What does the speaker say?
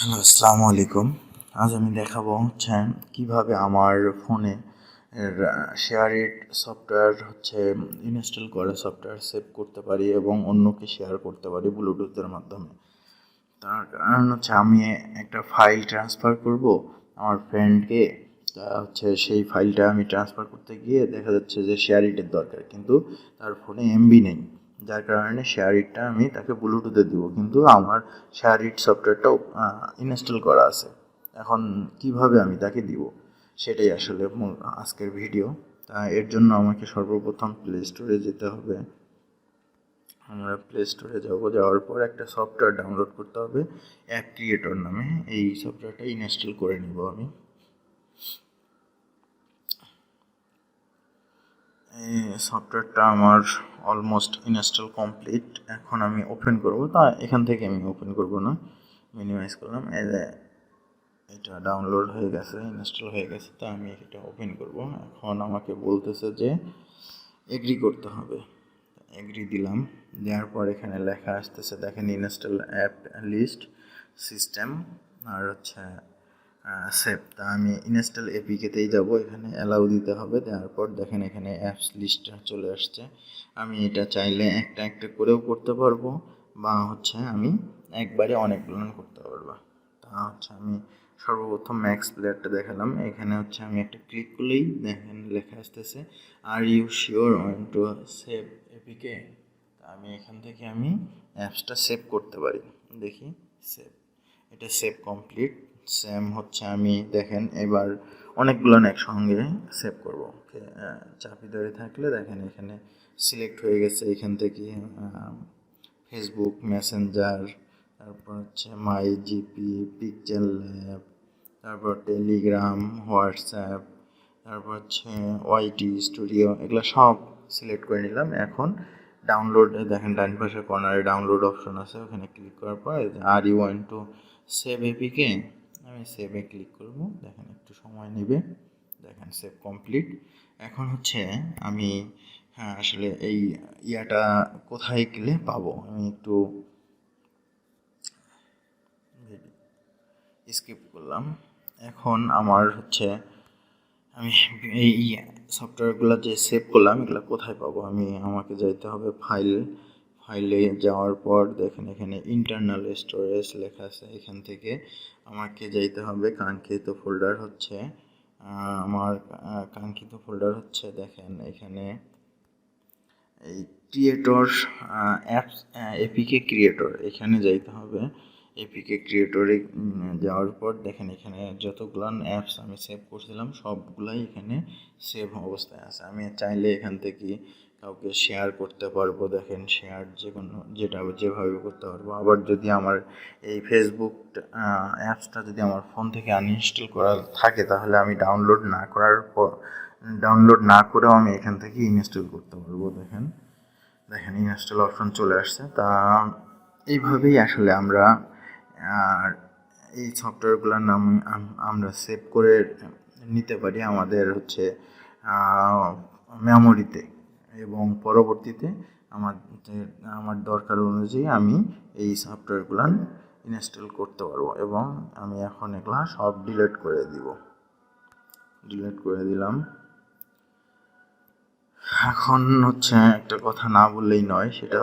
Hello, আসসালামু আলাইকুম। আজ আমি দেখাবো কিভাবে আমার ফোনে শেয়ার ইট সফটওয়্যার ইনস্টল করে সফটওয়্যার সেভ করতে পারি এবং অন্যকে শেয়ার করতে পারি ব্লুটুথের মাধ্যমে। তার কারণ আমি একটা ফাইল ট্রান্সফার করব আমার ফ্রেন্ডকে। সেই ফাইলটা আমি ট্রান্সফার করতে গিয়ে দেখা যাচ্ছে যে শেয়ার ইটের দরকার, কিন্তু তার ফোনে এমবি নেই। যার কারণে শেয়ার ইটটা আমি তাকে ব্লুটুথে দিব, কিন্তু আমার শেয়ার ইট সফটওয়্যারটাও ইনস্টল করা আছে। এখন কিভাবে আমি তাকে দিব সেটাই আসলে মূল আজকের ভিডিও। এর জন্য আমাকে সর্বপ্রথম প্লে স্টোরে যেতে হবে। আমরা প্লে স্টোরে যাওয়ার পর একটা সফটওয়্যার ডাউনলোড করতে হবে, অ্যাপ ক্রিয়েটর নামে। এই সফটওয়্যারটা ইনস্টল করে নিব আমি। এই সফটওয়্যারটা আমার অলমোস্ট ইনস্টল কমপ্লিট। এখন আমি ওপেন করব, এখান থেকে আমি ওপেন করব না, মিনিমাইজ করলাম। এটা ডাউনলোড হয়ে গেছে, ইনস্টল হয়ে গেছে, আমি এটা ওপেন করব। এখন আমাকে বলতেছে যে এগ্রি করতে হবে। এগ্রি দিলাম। দেওয়ার পর এখানে লেখা আসতেছে, দেখেন, ইনস্টল অ্যাপ লিস্ট সিস্টেম আর সেভ। আমি ইনস্টল এপিকেতেই যাব, এখানে অ্যালাউ দিতে হবে। দেওয়ার পর দেখেন এখানে অ্যাপস লিস্টটা চলে আসছে। আমি এটা চাইলে একটা একটা করেও করতে পারবো, বা আমি একবারে অনেকগুলো করতে পারবো। আমি সর্বপ্রথম ম্যাক্স প্লেয়ারটা দেখালাম। এখানে আমি একটা ক্লিক করলেই দেখেন লেখা আসতেছে, are you sure want to save APK. আমি এখান থেকে অ্যাপসটা সেভ করতে পারি। দেখি, সেভ, এটা সেভ কমপ্লিট। সেম আমি দেখেন এবার অনেকগুলো একসঙ্গে সেভ করব। চাপি ধরে থাকলে দেখেন এখানে সিলেক্ট হয়ে গেছে। এখান থেকে ফেসবুক মেসেঞ্জার, তারপর মাই জিপি, পিকচার ল্যাব, তারপর টেলিগ্রাম, হোয়াটসঅ্যাপ, তারপর ওয়াইটি স্টুডিও, এগুলো সব সিলেক্ট করে নিলাম। এখন ডাউনলোডে দেখেন ডান পাশের কর্নারে ডাউনলোড অপশন আছে, ওখানে ক্লিক করার পর are you want to save APK, আমি সেভে ক্লিক করব। দেখেন একটু সময় নেবে। দেখেন সেভ কমপ্লিট। এখন আমি আসলে এই ইয়াটা কোথায় গেলে পাবো, আমি একটু স্কিপ করলাম। এখন আমার আমি এই সফটওয়্যারগুলো যে সেভ করলাম এগুলো কোথায় পাবো, আমাকে যাইতে হবে ফাইলে যাওয়ার পর দেখেন এখানে ইন্টারনাল স্টোরেজ লেখা আছে। এখান থেকে আমাকে যাইতে হবে কাঙ্ক্ষিত ফোল্ডার। আমার কাঙ্ক্ষিত ফোল্ডার দেখেন এখানে এই ক্রিয়েটর অ্যাপস, এপিকে ক্রিয়েটর, এখানে যাইতে হবে। এপিকে ক্রিয়েটরে যাওয়ার পর দেখেন এখানে যতগুলো অ্যাপস আমি সেভ করছিলাম সবগুলাই এখানে সেভ অবস্থায় আছে। আমি চাইলে এখান থেকে কাউকে শেয়ার করতে পারবো। দেখেন শেয়ার যেটা যেভাবে করতে পারবো। আবার যদি আমার এই ফেসবুক অ্যাপসটা যদি আমার ফোন থেকে আনইনস্টল করা থাকে, তাহলে আমি ডাউনলোড না করেও আমি এখান থেকে ইনস্টল করতে পারবো। দেখেন ইনস্টল অপশন চলে আসছে। এইভাবেই আসলে আমরা এই সফটওয়্যারগুলোর নাম আমরা সেভ করে নিতে পারি আমাদের মেমোরিতে, এবং পরবর্তীতে আমার দরকার অনুযায়ী আমি এই সফটওয়্যারগুলো ইনস্টল করতে পারবো। এবং আমি এখন এগুলা সব ডিলিট করে দিলাম। এখন একটা কথা না বললেই নয়, সেটা